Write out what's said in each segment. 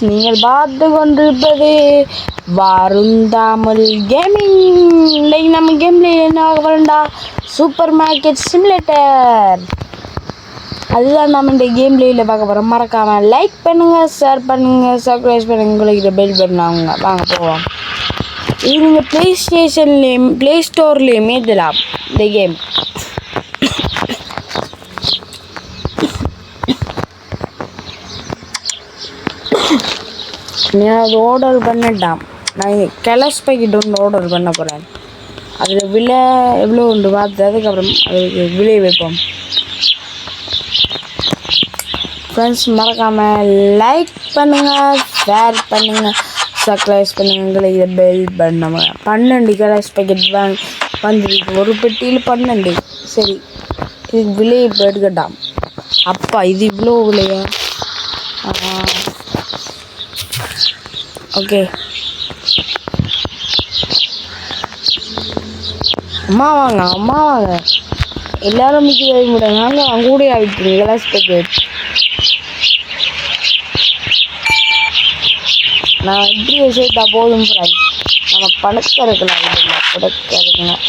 நீங்கள் பார்த்து கொண்டிருப்பது வருந்தாமல் கேமிங். இன்னைக்கு நம்ம கேம்ல என்ன ஆக வேண்டா, சூப்பர் மார்க்கெட் சிமுலேட்டர். அதுதான் நம்ம இந்த கேம் பிளேயில் பார்க்க போகிறோம். மறக்காமல் லைக் பண்ணுங்கள், ஷேர் பண்ணுங்கள், சப்ஸ்கிரைப் பண்ணுங்கள், உங்களுக்கு பெல் பண்ணாங்க. வாங்க போவோம். இது நீங்கள் ப்ளே ஸ்டேஷன்லேயும் ப்ளே ஸ்டோர்லேயுமே இதெல்லாம் இந்த கேம். நான் அது ஆர்டர் பண்ணிட்டான். நான் கெலஸ் பேக்கெட் ஒன்று ஆர்டர் பண்ண போகிறேன். அதில் விலை எவ்வளோ உண்டு பார்த்து அதுக்கப்புறம் அதுக்கு விலை வைப்போம். ஃப்ரெண்ட்ஸ், மறக்காமல் லைக் பண்ணுங்கள், ஷேர் பண்ணுங்கள், சப்ஸ்கிரைப் பண்ணுங்கள், இதை பெல் பண்ண 12 கெலஸ் பேக்கெட் வந்துருக்கு. ஒரு பெட்டியில் 12. சரி, இதுக்கு விலை இப்போ எடுக்கட்டாம். அப்பா, இது இவ்வளோ விலையா? ஓகே, அம்மா வாங்க, அம்மா வாங்க. எல்லாரும் மிக்க வை முடியாது. நாங்கள் அவங்க கூட ஆகிட்டு கிளாஸ் பேக்கெட். நான் இப்படி விஷயத்தா போதும் ஃப்ரெண்ட். நம்ம பணக்க இருக்கலாம், இல்லை பணக்க இருக்கலாம்.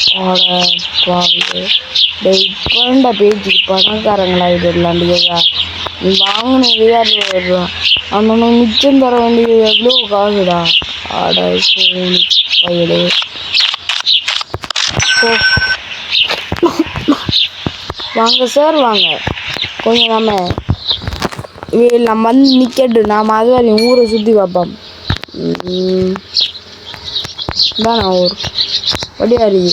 இப்போண்ட பேச்சு பணக்காரங்களா இதெல்லாம் நீ வாங்கின விளையாடுறா. நம்ம மிச்சம் தர வேண்டியது எவ்வளோ காசுடா. பையலே வாங்க சார், வாங்க. கொஞ்சம் நம்ம வந்து நிற்கட்டு. நாம் அது வரையும் ஊரை சுற்றி பார்ப்போம். தானே ஊர் வடியாரி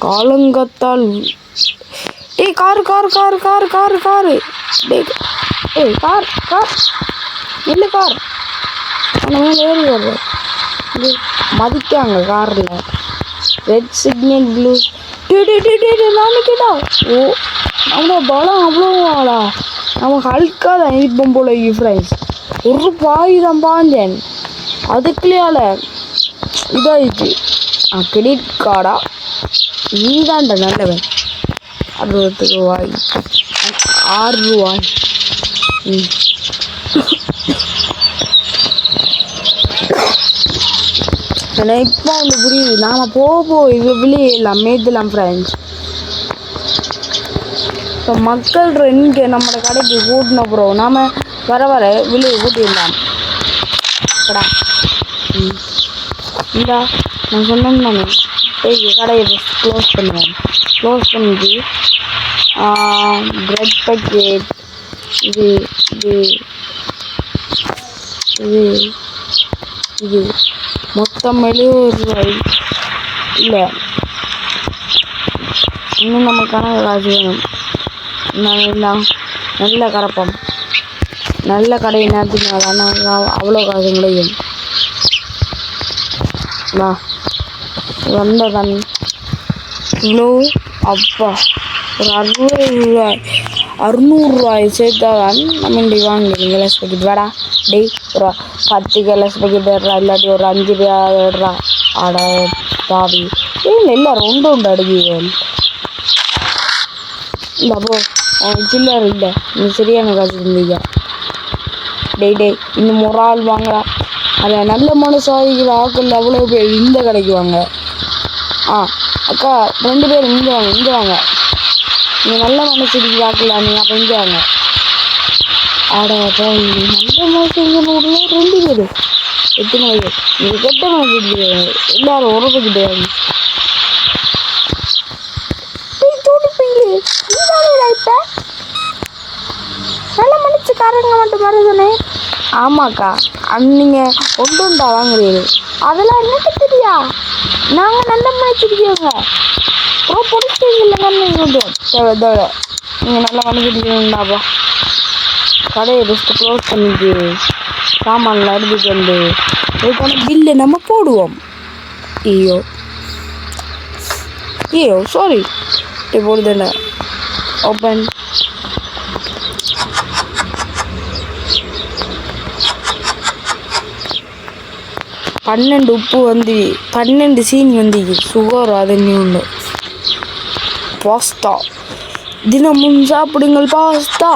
காலங்கத்தால். ஏய், car car car car car car ஏய், கார் கார் இல்லை, கார் அந்த மேலே ஏறி வர்ற மதிக்காங்க காரில். Red signal, blue. நாளைக்குடா. ஓ, நம்ம பலம் அவ்வளோவாடா. நம்ம ஹல்காக தான் இருப்போம் போல. ஃப்ரெண்ட்ஸ், ஒரு பாய் தான் பாஞ்சேன். அதுக்குள்ளேயால இதாகிடுச்சு. கிரெடிட் கார்டா? நீ தான்டா நல்லவன். 60 ரூபாய், 6 ரூபாய். எனக்கு இப்போ ஒன்று புரியுது. நாம் போவோம் இது விளையலாம் மேய்தலாம் ஃப்ரெண்ட்ஸ். இப்போ மக்கள் இங்கே நம்ம கடைக்கு கூட்டின அப்புறம் நாம் வர வர விலையை கூட்டிடலாம். கடா இந்தா நான் சொன்னேன் தானே. கடையை க்ளோஸ் பண்ணுவேன். க்ளோஸ் பண்ணிட்டு பிரெட் பேக்கெட் இது இது இது இது மொத்தம் 70 ரூபாய். இல்லை, இன்னும் நம்ம கணக்கு காசு வேணும். எல்லாம் நல்ல கரப்பம், நல்ல கடை நேரத்துக்கு ஆனால் அவ்வளோ காசு கிடைக்கும். வா வந்த தண்ணி இவ்வளோ. அப்பா, ஒரு 600 ரூபாய் சேர்த்தாதான் நம்ம இன்றைக்கு வாங்கிடுங்க கிளாஸ் பேக்கெட். வேடா டேய், ஒரு 10 கிளாஸ் பேக்கெட் ஏடுறா, இல்லாட்டி ஒரு 5 ரூபா ஏடுறா. ஆட பாவி, இல்லை எல்லாரும் உண்டு அடுக்குவேன். இல்லை போ, சில்லர் இல்லை. நீ சரியான காசு இருந்தீங்க. டேய் இன்னும் ஒரு ஆள் வாங்கடா. அதில் நல்ல மனசாதிகள் ஆக்கள் அவ்வளோ பேர் இந்த கடைக்கு வாங்க. அக்கா 2 பேர் இங்கே வாங்க, இங்கே வாங்க. நீங்கள் நல்ல மனசுக்கு ஆக்கலாம். நீங்கள் அப்போ இங்கே வாங்க. ஆடா, நல்ல மனசு 2 பேர். எத்தனை பேர்? நீங்கள் கெட்ட மனசு எல்லாரும் உறவுக்கிட்டே வாங்க. இப்போ நல்ல மனுஷக்காரங்க மட்டும் வருதுனே. ஆமாக்கா, நீங்கள் ஒன்றுண்டா வாங்குறீங்க. அதெல்லாம் எனக்கு தெரியா. நாங்கள் நல்ல மனுஷிருக்கோங்க. அப்புறம் பிடிச்சிங்கல்ல நீங்கள் நல்ல மனுஷிருக்கீங்கடாப்பா. கடையை பெஸ்ட்டு க்ளோஸ் பண்ணிட்டு சாமான்லாம் எடுத்துட்டு வந்து அதுக்கான பில்லு நம்ம போடுவோம். ஐயோ சாரி, போடுதில்ல. ஓப்பன். பன்னெண்டு உப்பு வந்து 12 சீனி வந்து சுகர். அது ஒன்று பாஸ்தா. தினமும் சாப்பிடுங்கள் பாஸ்தா.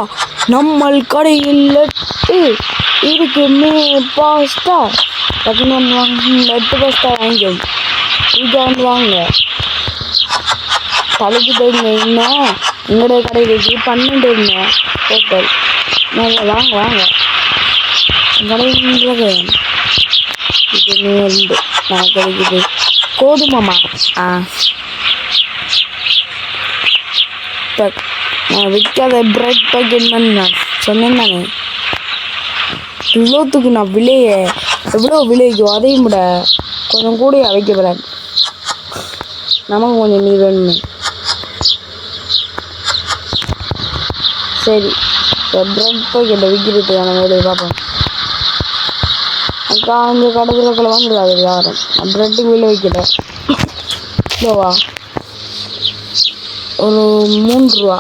நம்ம கடையில் இதுக்குமே பாஸ்டா டக்குன்னு வந்து வாங்க, 8 பாஸ்டா வாங்கிக்கோங்க. இதை வந்து வாங்க தலைக்கு போயிருங்க. இன்னும் எங்களோட கடைக்கு 12 இருங்க டோட்டல். நல்லா வாங்க வாங்க கடைக்கு. இது 2 நான் கிடைக்குது கோதுமாமா. நான் விற்காத பிரெட் பேக்கெட் மாதிரி நான் சொன்னேன் தானே. இவ்வளோத்துக்கு நான் விலையை எவ்வளோ விலைக்கும் அதையும் விட கொஞ்சம் கூட வைக்கப்படாது. நமக்கு கொஞ்சம் நீ வேணுமே. சரி, பிரெட் பேக்கெட்டை விற்கிறதுக்கான வேலையை பார்ப்போம். அக்கா இந்த கடற்கரை வந்துடாது யாரும். பிரெட்டுக்கு விலை வைக்கல. இல்லைவா ஒரு 3 ரூபா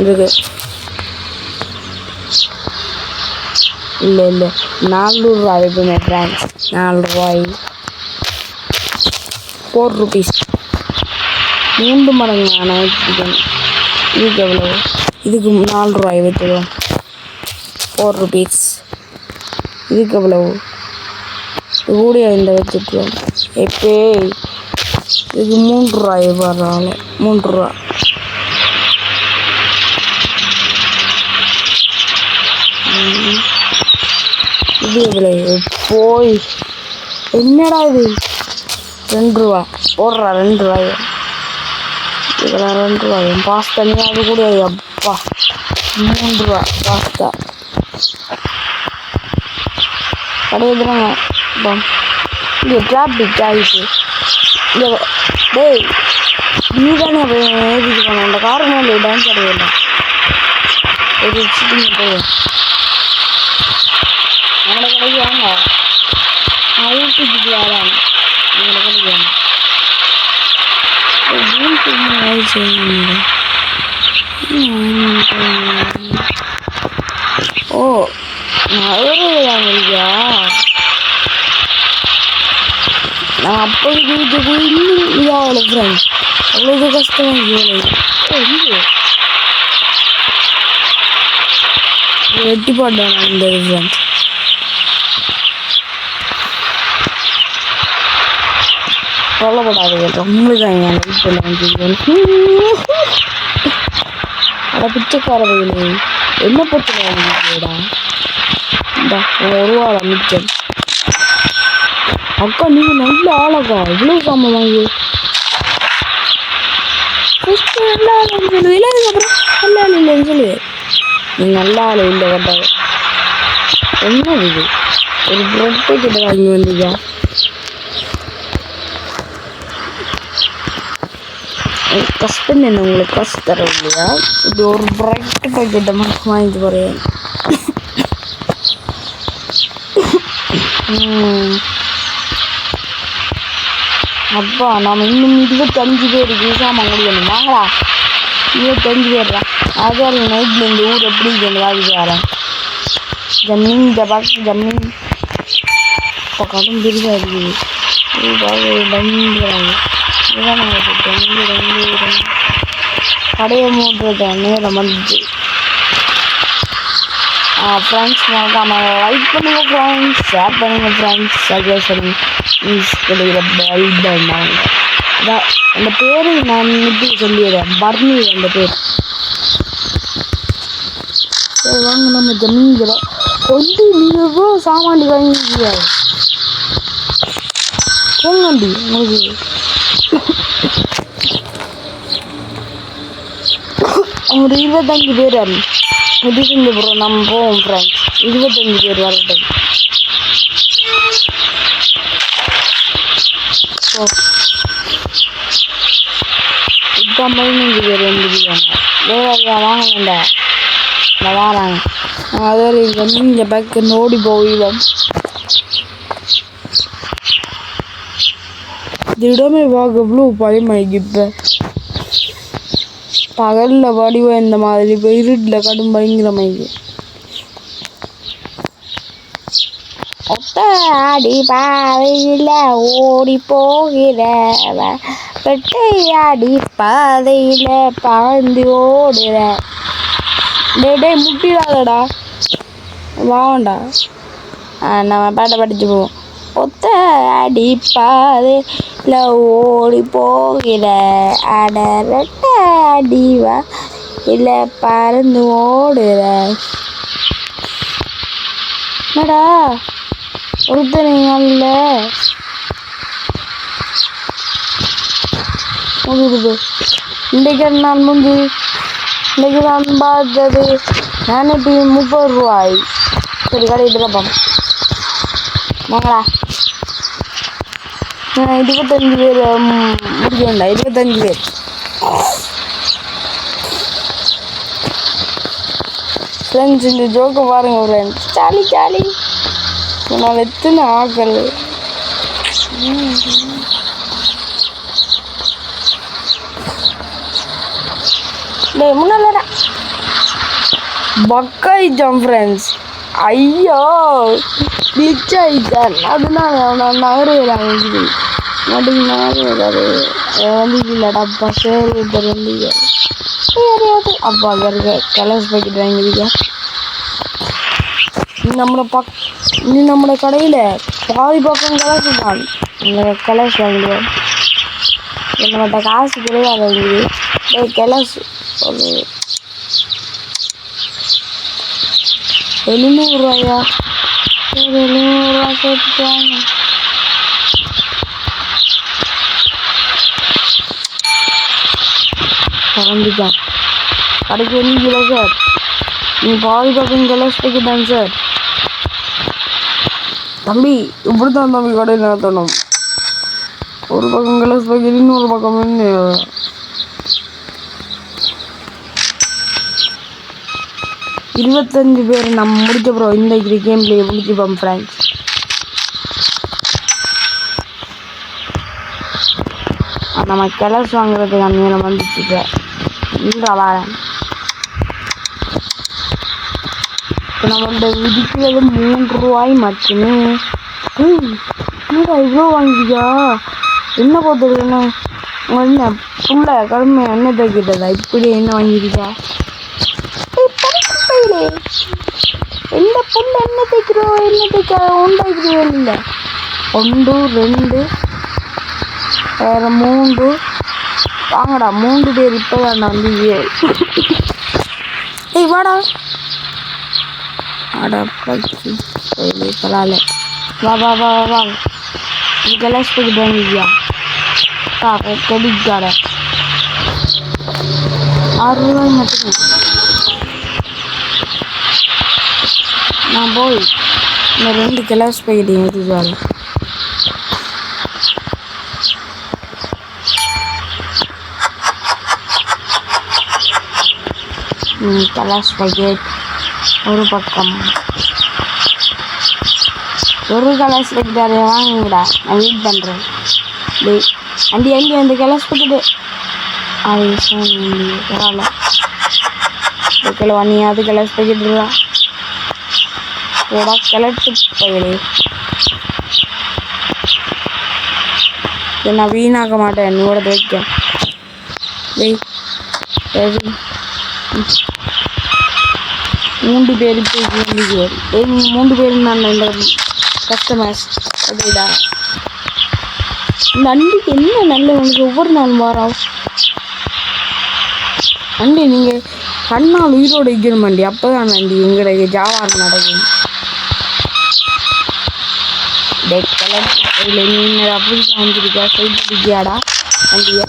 இருக்கு. இல்லை 4 ரூபா இருக்குமே ஃப்ரெண்ட்ஸ். 4 ரூபாய் 4 rupees. 3 மடங்கு நான் வச்சுருக்கேன். இதுக்கு எவ்வளோ? இதுக்கு 4 ரூபாய் வைத்துடும். 4 rupees. இதுக்கு எவ்வளவு? கூட இந்த வச்சுருக்கோம். எப்போ இதுக்கு 3 ரூபாய் வர்றாங்க. 3 ரூபா. இது எவ்வளவு? போய் என்னடா இது? 2 ரூபா போடுறா. 2 ரூபாய். இதெல்லாம் 2 ரூபாய். பாஸ்தா நீ அது கூட அப்பா 3 ரூபா பாஸ்தா கடையிடுறாங்க. இங்கே டிராபிக் ஆகிடுச்சு. இங்கே டேய் நீ தானே ஏறிட்டு போன அந்த காரு மேலே டான்ஸ் ஆட வேண்டாம். ஒரு சிட்டிங்க போய் என்னோட கடைக்கு வாங்க. நான் ஊட்டிக்கு வரேன். என்னோட கடைக்கு வாங்க. ஓ மதுரையா? நான் அப்போது வீட்டுக்கு இன்னும் இதாகல ஃப்ரெண்ட்ஸ். அவ்வளோ கஷ்டம். வெட்டி போட்டேன் நான் இந்த ஃப்ரெண்ட்ஸ். சொல்லப்படாது உங்களுக்கு தான் என் வீட்டில் அட பிச்சைக்காரர்களே என்ன பிரச்சனை வாங்கிடா. இந்த 1 ரூபா மிச்சம். அக்கா நீங்கள் நல்ல ஆளக்கா இவ்வளோ சாமான் வாங்கி நல்லா ஆளுன்னு சொல்லுவீங்களா? அதுக்கப்புறம் நல்ல ஆள் இல்லைன்னு சொல்லுவேன். நீ நல்ல ஆள் இல்லை கட்டாது. என்ன இது? ஒரு பிரெட் பேக்கெட்டை வாங்கி வந்தீங்க. கஷ்டம் என்ன உங்களுக்கு காசு தர இல்லையா? இது ஒரு பிரெட் பேக்கெட்டை மட்டும் வாங்கிட்டு போகிறேன். அப்பா நாம் இன்னும் 25 பேருக்கு சாமான் முடியணும். வாங்களா 25 பேர்டா. அதான் நைட்டில் இந்த ஊர் எப்படி இருக்கு வாங்கி வரேன். ஜமீன் ஜபாக்கு ஜமீன் இப்போ கடும் பிரிவாக இருக்குது. பயங்கராங்க. இதுதான் நாங்கள் கடையை மூடுறது நேரம் வந்துச்சு. ஃப்ரெண்ட்ஸ் மறக்காம லைக் பண்ணுங்க ஃப்ரெண்ட்ஸ், ஷேர் பண்ணுங்க ஃப்ரெண்ட்ஸ், சஜஸ்ட் பண்ணுங்க. கிடைக்கிற பெல் பண்ணாங்க. அதான் அந்த பேர் நான் நிறுத்தி சொல்லிடுறேன். பர்னி அந்த பேர். சரி வாங்க நம்ம ஜமீன்கிற கொஞ்சம் நீங்கள் சாமான்டி வாங்கிக்கிறியா போங்கண்டி. உங்களுக்கு ஒரு 25 பேர் முடிச்சுங்க ப்ரோ. நம்ம போவோம் ஃப்ரெண்ட்ஸ். 25 பேர் வரட்டும். இப்போ 15 பேர் வந்துருக்காங்க. வேறு வாங்கலண்டா நான் வாராங்க. அதாவது இந்த பேக்கு ஓடி போயிடும். திடமே வாங்க எவ்வளோ பயமாயிக்கு. இப்போ பகலில் வடிவம் இந்த மாதிரி இப்போ இருட்டில் கடும் பயங்கரமாயிக்கு. ஒத்தாடி பாதையில் ஓடி போகிற பெட்டையாடி பாதையில் பாய்ந்து ஓடுற. டே முட்டிடாதடா. வாண்டா நம்ம பாட்டை படிச்சு போவோம். ஒத்த அடிப்பாது இல்லை ஓடி போகிற அடரட்ட அடிவா இல்லை பறந்து ஓடுற என்னடா ஒருத்தனைங்கல்ல முடியுது. இன்றைக்கு நான் முந்தி இன்றைக்கு நான் பார்த்தது 430 ரூபாய். சரி கடையிட்டு பார்ப்போம் வாங்களா. 25 பேர் முடிக்கண்டா. 25 பேர் ஃப்ரெண்ட்ஸ். இந்த ஜோக்கை பாருங்க ஃப்ரெண்ட்ஸ், ஜாலி ஜாலி. நான் எத்தனை ஆக்கள் முன்னால பக்காயிட்டான் ஃப்ரெண்ட்ஸ். ஐயோ கிளிச் ஆகிட்டான். அதனால நான் நகருவேன் நகருவேன் வந்து இல்லைடாப்பா சேர் ஒருத்தர் வந்து யாரையாவது அப்பா அங்கே இருக்க கலர்ஸ் பாக்கெட் வாங்கியிருக்கேன். நீ நம்மளோட கடையில் பாதி பக்கம் கலர்ஸ் தான். இந்த கலர்ஸ் வாங்கிடுவேன். நம்மகிட்ட காசு கிடையாது வாங்கிது கலர்ஸ் ஒரு 700 ரூபாயா. சரி 700 ரூபா சேர்த்துட்டாங்க. வந்துட்டான் கடைக்கு வந்தீங்களா சார்? நீ பாதி பக்கம் கலர்ஸ் பாக்கெட்டாங்க சார். தம்பி இப்படித்தான் தம்பி கடையில் நடத்தணும். ஒரு பக்கம் கலர்ஸ் பாக்கெட் இன்னொரு பக்கம் என்ன 25 பேர் நம்ம முடிச்ச ப்ரோ. இந்த கேம் பிளே முடிச்சுப்போம் ஃப்ரெண்ட்ஸ். நம்ம கலர்ஸ் வாங்குறதுக்கு நேரம் வந்துட்டு இந்த வாரம் இப்போ நம்மள்ட விதிக்கிறது 3 ரூபாய் மட்டுமே. என்னடா இவ்வளோ வாங்கியா? என்ன போத்துரு என்ன என்ன புள்ள கடுமை என்ன தைக்கிட்டதா இப்படி என்ன வாங்கிருக்கா? எந்த புள்ள என்ன தைக்கிறோம் என்ன தைக்க உண்டாக்கிறோம் இல்லை 1 2 வேறு 3 வாங்கடா 3 பேர் இப்போ வேண்டாம் வந்து ஏய் வாடா அடா பச்சு பரவாயில்ல வா வா வா வா கலாஸ் போய் வாங்கிக்கியா கிரெடிட் கார்டை 6 ரூபாய் மட்டும். நான் போய் இந்த 2 கலாஸ் பாக்கெட் எடுத்துவாள். கலாஸ் பாக்கெட் ஒரு பக்கம் ஒரு கலாஸ் பாக்கெட் வாங்குங்கடா. நான் வெயிட் பண்ணுறேன். அண்டி அண்டி அந்த கலாஸ் பாக்கெட்டு அது பரவாயில்ல கிலோ கலாஸ் பாக்கெட்டுடா போடா கிளட்டு பயிலே. நான் வீணாக்க மாட்டேன் என்னோட வைக்க. வெய் சரி 3 பேர் இப்போ 2 பேர் நீங்கள் 3 பேர் நான் இந்த கஸ்டமர்ஸ் அப்படிடா. இந்த அண்டிக்கு என்ன நல்ல உங்களுக்கு ஒவ்வொரு நாள் வாரம் அண்டி நீங்கள் கண்ணால் உயிரோடு வைக்கணும் அண்டி. அப்போ தான் அண்டி எங்களுடைய ஜாவாரம் நடக்கும். அப்படி வந்துருக்கா சைட் அடிக்கியாடா வண்டிய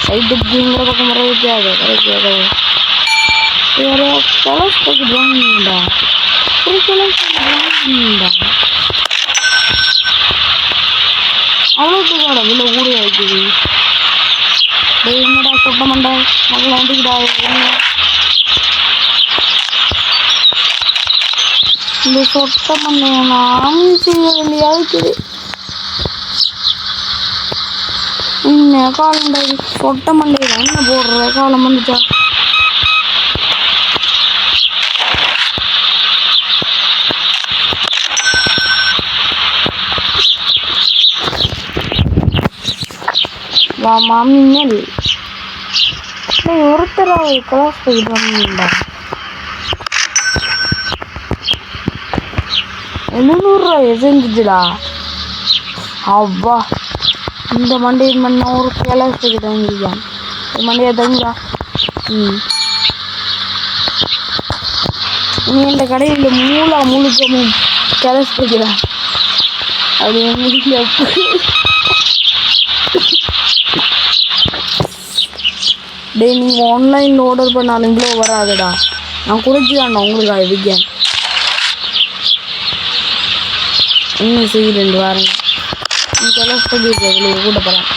சைட் அடிக்கிங்கிற பக்கம் வர வைக்காது கிடைக்காது. வேற கலர்ஸ் பாக்கெட் வாங்கிடா ஒரு கலர்ஸ் வாங்கிடா அவ்வளோத்துக்காடா விலை கூட வைக்குது. என்னடா சொட்ட மண்டை மகளை வந்துக்கிட்டா இந்த சொட்ட மண்டையை நான் செய்ய வேண்டியா இருக்குது. இன்னும் காலண்டா சொட்ட மண்டையில என்ன போடுற காலம் வந்துச்சா? வா மாமி நெல் ஒருத்தராக கிளாஸ் போயிட்டு வந்தா 700 செஞ்சுச்சுடா. அவ்வா இந்த மண்டையின் மண்ண ஒரு கிளத்துக்கு தங்கிக்கான் மண்டையை தங்கிடா. நீ இந்த கடையில் முழுக்கமும் கிளச்சுக்கிறா அப்படி முடிக்கல. டே நீங்கள் ஆன்லைனில் ஆர்டர் பண்ணாலும் இவ்வளோ வராதுடா. நான் குறைச்சிதான்டா உங்களுக்கு விற்கேன். இன்னும் செய்ய 2 வாரங்க நீ கிளச்சு கூட போகிறேன்.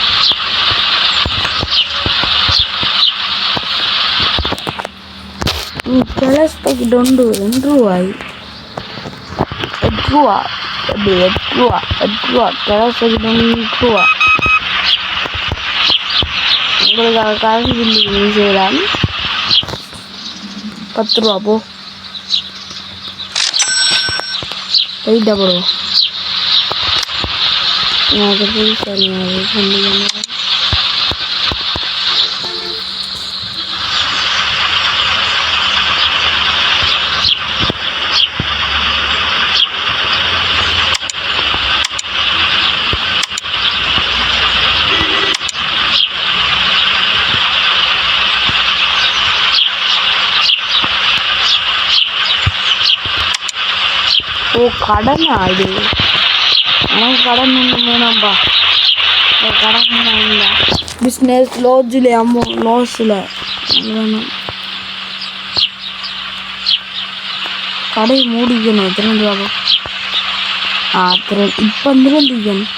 கிளஸ் பாக்கெட் உண்டு 2 ரூபாய் 8 ரூபா 8 ரூபா 8 ரூபா கிளஸ் பாக்கெட் 2 ரூபா. உங்களுக்காக கரண்ட் பில்லு செய்யலாம் 10 ரூபா போ வெயிட்டா போடுவோம். ஓ கடனா இது எனக்கு கடன் ஒன்றும் வேணாம்பா. கடன் இல்லை பிஸ்னஸ் லாஸில் லாஸில் வேணும். கடை மூடிக்கணும். திறந்துவாங்க இப்போ திறந்துக்கணும்.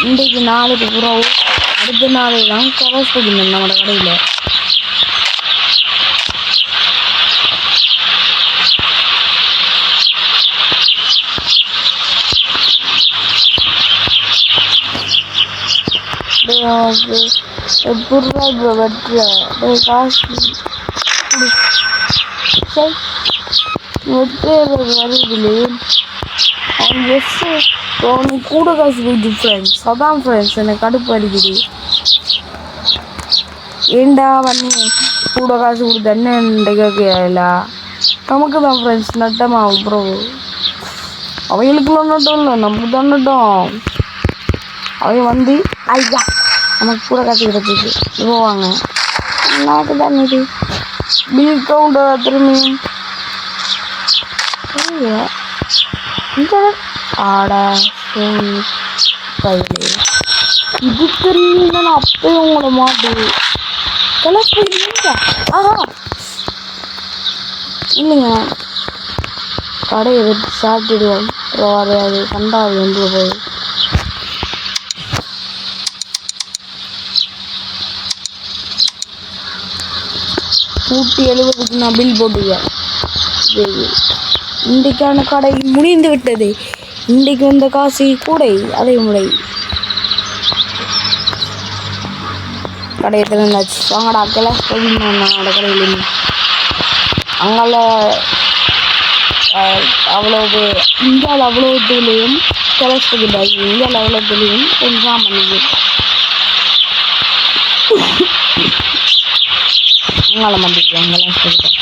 இன்றைக்கு நாளைக்கு புறாவும் அடுத்த நாள் தான் கிளஸ் போகணும் நம்மளோட கடையில். எப்படா இப்போ வெட்டுற காசு வெட்டு வருதுலே அவன் ஜஸ்ட்டு அவனுக்கு கூட காசு போயிடுச்சு ஃப்ரெண்ட்ஸ். அதான் ஃப்ரெண்ட்ஸ் எனக்கு கடுப்பு அடிக்குது. ஏண்டா பண்ணி கூட காசு கொடுத்த என்ன கேட்கல நமக்கு தான் ஃப்ரெண்ட்ஸ் நட்டமா. அப்புறம் அவைகளுக்குலாம் நட்டம் இல்லை நமக்கு தான் நட்டம். அவங்க வந்து ஐயா நமக்கு கூட காசு கிடச்சிச்சு போவாங்க. எனக்கு தான் இது பில் கவுண்டர் திரும்பியும் ஆட கையிலே இது தெரியுங்க. நான் அப்பயே உங்களை மாட்டு கிளப்பு இல்லைங்க. ஆஹா இல்லைங்க கடையை வச்சு சாப்பிட்டுடுவோம். அப்புறம் அது கண்டாது வந்து போய் 170க்கு நான் பில் போட்டுவேன். இன்றைக்கான கடை முடிந்து விட்டது. இன்றைக்கு வந்த காசு கூடை அதே முறை கடையை திறந்தாச்சு. வாங்கடா கிளாஸ் போகணும். என்னோட கடையில் அங்கால அவ்வளோ இந்தியாவில் அவ்வளோ இதுலேயும் கிளாஸ் போகிட்டாச்சு. இந்தியாவில் அவ்வளோ இதுலேயும் கொஞ்சம் பண்ணிது அங்கால மாட்டிக்குவாங்க கிளாஸ் போகிட்டேன்.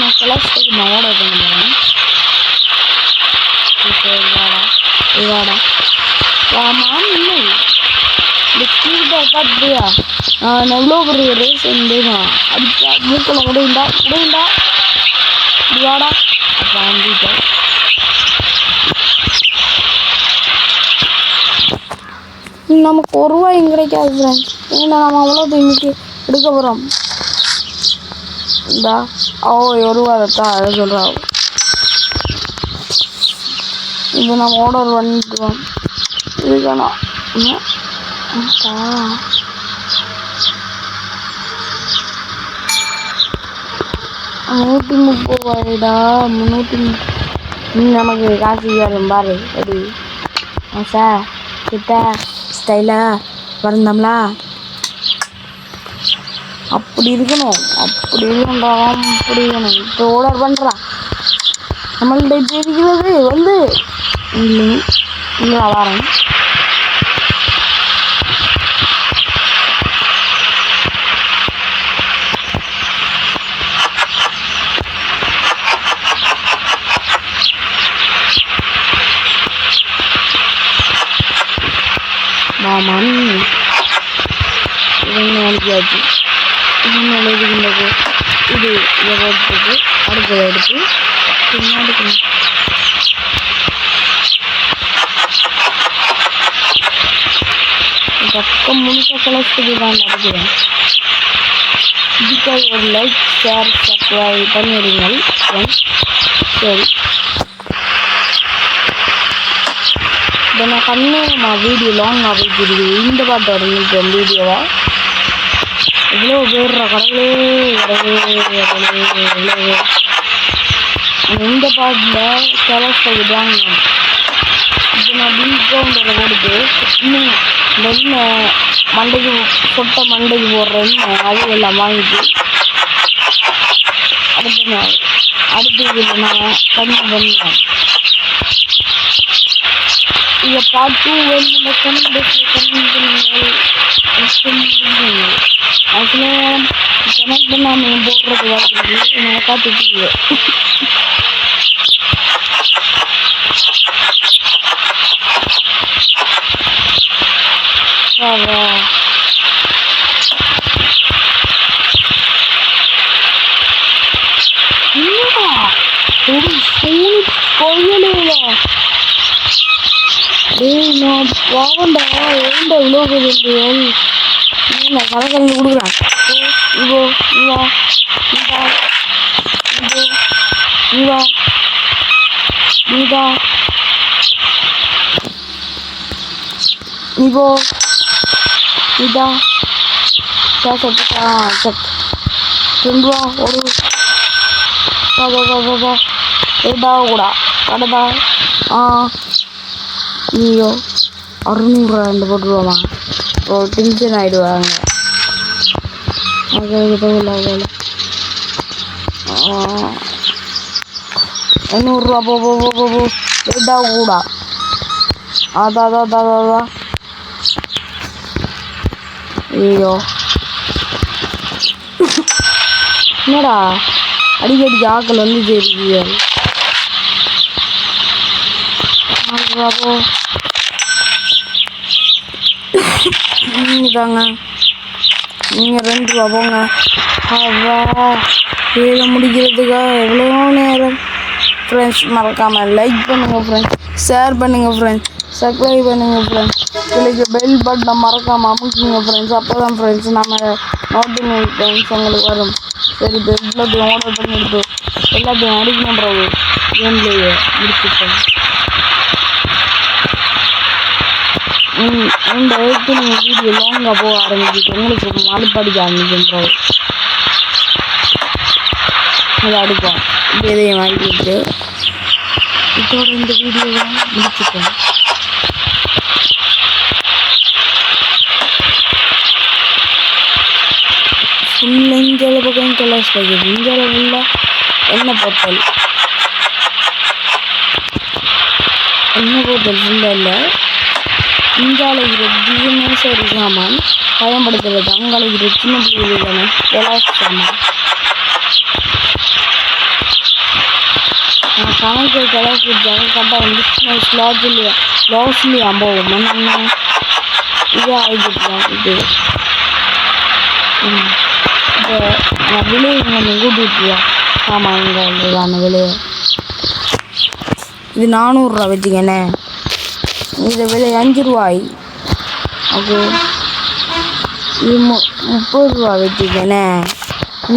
நான் கிளாஸ் போய் நான் ஆர்டர் பண்ண போகிறேன். இதாடா ஆமாம் இல்லை இந்த ஸ்பீடை பார்த்துயா நான் எவ்வளோ பெரிய ரேஸ் இருந்தேன். அடிச்சா மூக்கில் உடையுண்டா இதுவாடா அப்போ வந்துட்டேன். நமக்கு 1 ரூபாயும் கிடைக்காது ஃப்ரெண்ட்ஸ். ஏன்னா நம்ம அவ்வளோ இன்னைக்கு எடுக்க போகிறோம். இந்தா 1 ரூபா தான் அதை சொல்கிறோம். இது நம்ம ஆர்டர் பண்ணிக்குவோம். இதுக்கான 130 ரூபாய்டா 330. நமக்கு காசு வரும் பாரு. எப்படி சார் கிட்ட ஸ்டைலாக வரந்தோம்ல அப்படி இருக்கணும். அப்படி இருக்கணும்டா அப்படி இருக்கணும். இப்போ ஆர்டர் பண்ணுறான் நம்மள்கிட்ட இருக்கிறது வந்து இல்லை இல்லை வரேன். சாமான் இதெல்லாம் அனுப்பியாச்சு. இதெல்லாம் எழுதுகின்றது. இது இதை போட்டுட்டு அடுத்ததை எடுத்து பின்னாடி பக்கம் முழுக்க கலர்ஸுக்கு தான் நடக்கிறேன். இதுக்காக ஒரு லைக் ஷேர் சப்ஸ்கிரைப் பண்ணிடுங்கள் ஃப்ரெண்ட்ஸ். சரி, இப்போ நான் கண்ணூரமாக வீடியோ லாங்காக போய்க்கிருக்கு. இந்த பாட்டோட நிற்கிறேன் வீடியோவை. எவ்வளோ பேர்ற கடவுளே எவ்வளோ இந்த பாட்டில் கலர்ஸுக்கு தாங்க. இப்போ நான் பீக்ரவுண்டில் கொடுத்து இன்னும் எண்ணெய் மண்டைக்கு சொட்டை மண்டைக்கு போடுற எண்ணெய் அது எல்லாம் வாங்கிட்டு அடுத்து இதில் நான் பண்ணுவேன். இதை பார்த்து வேணுமென்ற கமெண்ட் அதில் கமெண்ட் பண்ணாமல் போடுறது வாய்ப்பு என்னை பார்த்துட்டு நான் பாவண்டா ஏண்டா இவ்வளோ நான் கலக்கலந்து கொடுக்குறேன். இவோ இவா நீதா இவோ இவா நீதா இவோ நீதா செக் 2 ரூபா ஒரு ஏடா கூடா கடதா ஐயோ 600 ரூபா ரெண்டு போட்டுருவோமா? ஓ டென்ஷன் ஆகிடுவாங்க. அது 800 ரூபா போ ஏடா கூடா அதான் ஐயோ என்னடா அடிக்கடி ஆக்கள் வந்து தெரியுது. தாங்க நீங்கள் 2 ரூபா போங்க. அவ்வா இதில் முடிக்கிறதுக்காக எவ்வளோ நேரம். ஃப்ரெண்ட்ஸ் மறக்காமல் லைக் பண்ணுங்கள் ஃப்ரெண்ட்ஸ், ஷேர் பண்ணுங்கள் ஃப்ரெண்ட்ஸ், சப்ஸ்கிரைப் பண்ணுங்கள் ஃப்ரெண்ட்ஸ். இதுக்கு பெல் பட்டனை மறக்காமல் அமுக்குங்க ஃப்ரெண்ட்ஸ். அப்போ தான் ஃப்ரெண்ட்ஸ் நம்ம நோட்டிஃபிகேஷன்ஸ் உங்களுக்கு வரும். சரி, இப்போ எல்லாத்தையும் ஆர்டர் பண்ணி எடுத்து எல்லாத்தையும் அடிக்கணுன்ற கேம்லேயே முடிச்சுட்டேன். இந்த வரைக்கு நீங்கள் வீடியோ லாங்காக போக ஆரம்பிச்சுட்டு உங்களுக்கு அனுப்படிக்க ஆரம்பிக்கின்றோம். அதை அடிப்போம். இப்போ இதையும் வாங்கிட்டு இதோட இந்த வீடியோவை முடிச்சுட்டேன். ஃபுல்லாக இந்தியாவில் பக்கம் கலர்ஸ் வைக்கிறது. இந்தியாவில் ஃபுல்லாக எண்ணெய் போட்டல் ஃபுல்லாக இல்லை. இந்தியாவில் இருக்கிற சரி சாமான் பயன்படுத்துறது அங்கே சின்ன பிள்ளைகளுக்கான கலாஸ் சாமான். நான் கணக்கு கலாஸ் வச்சாங்க கரெக்டாக வந்து லாஸ்ட்லேயும் போகும். நாங்கள் இதே ஆகிட்டுருக்கோம். இது இப்போ நான் விலையை கொஞ்சம் கூட்டிட்டுருவோம் சாமான்களுக்கான விலையை. இது 400 ரூபா வச்சுக்கண்ணே. இதை விலை 5 ரூபாய். ஓகே, இது 30 ரூபா வச்சுக்கண்ணே.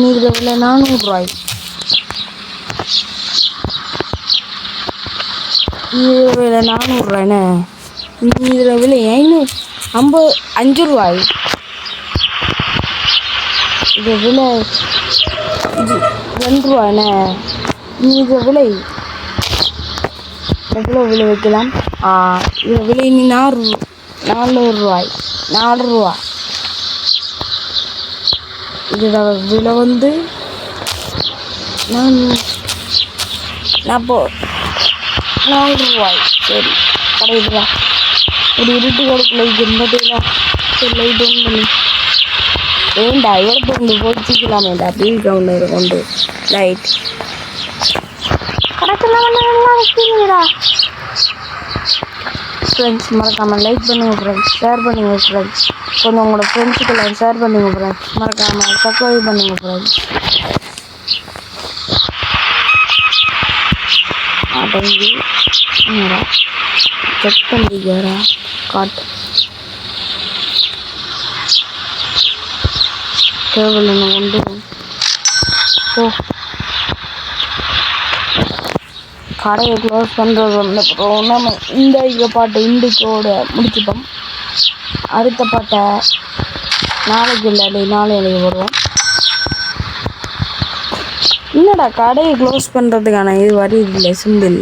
இதை விலை 400 ரூபாய். இது விலை 400 ரூபாய்ண்ணே. இதில் விலை 5 ரூபாய். இது விலை 2 ரூபாய்ண்ணே. இது விலை எவ்வளோ விலை வைக்கலாம்? இது விலை 400 ரூபாய். 4 ரூபா. இதோட விலை வந்து 4 ரூபாய். சரி, கடையில ஒரு இருட்டு கடைக்கு லைட் இருந்ததுல சரி லைட் ஒன்று பண்ணி வேண்டா எடுத்து கொண்டு போச்சுக்கலாமேண்டா. பீல் கவுண்டர் கொண்டு லைட் கடைச்செல்லாம் வச்சுக்கிறீங்களா? ஃப்ரெண்ட்ஸ் மறக்காமல் லைக் பண்ணுங்கள் ஃப்ரெண்ட்ஸ், ஷேர் பண்ணுங்கள் ஃப்ரெண்ட்ஸ், கொஞ்சம் உங்களோட ஃப்ரெண்ட்ஸுக்கெல்லாம் ஷேர் பண்ணுங்கள் ஃப்ரெண்ட்ஸ், மறக்காமல் சப்ஸ்கிரைப் பண்ணுங்கள் ஃப்ரெண்ட்ஸ். அடங்கி செக் பண்ணிக்கிறா காட்டு கேவல் என்ன கொண்டு ஓ கடையை க்ளோஸ் பண்ணுறது வந்தப்பறம் நம்ம இந்த பாட்டை இன்றைக்கோட முடிச்சுப்போம். அடுத்த பாட்டை நாளைக்கு இல்லாடி நாளைக்கு போடுவோம். என்னடா கடையை க்ளோஸ் பண்ணுறதுக்கான இது வருதில்லை சிம்பிள்.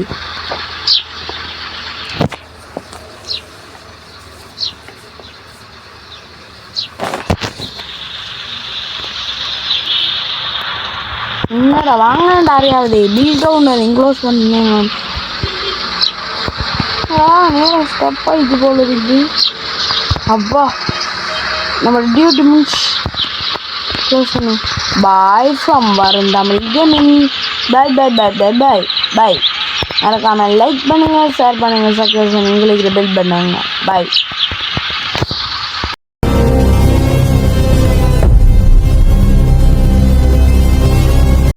என்னடா வாங்கினாண்டா அறியாவது பீல்டவுன் க்ளோஸ் பண்ணீங்க. நேரம் ஸ்டெப் ஆகிட்டு போல இருக்கு. அப்பா நம்ம டியூட்டி முடிச்சு க்ளோஸ் பண்ணு. பாய் ஃப்ரம் வரும் தமிழ் கேமிங். பாய் பாய் பாய் பாய் பாய் பாய். மறக்காமல் லைக் பண்ணுங்கள், ஷேர் பண்ணுங்கள், சப்ஸ்கிரைப் பண்ணுங்கள், உங்களுக்கு பெல் பண்ணுங்க. பாய்.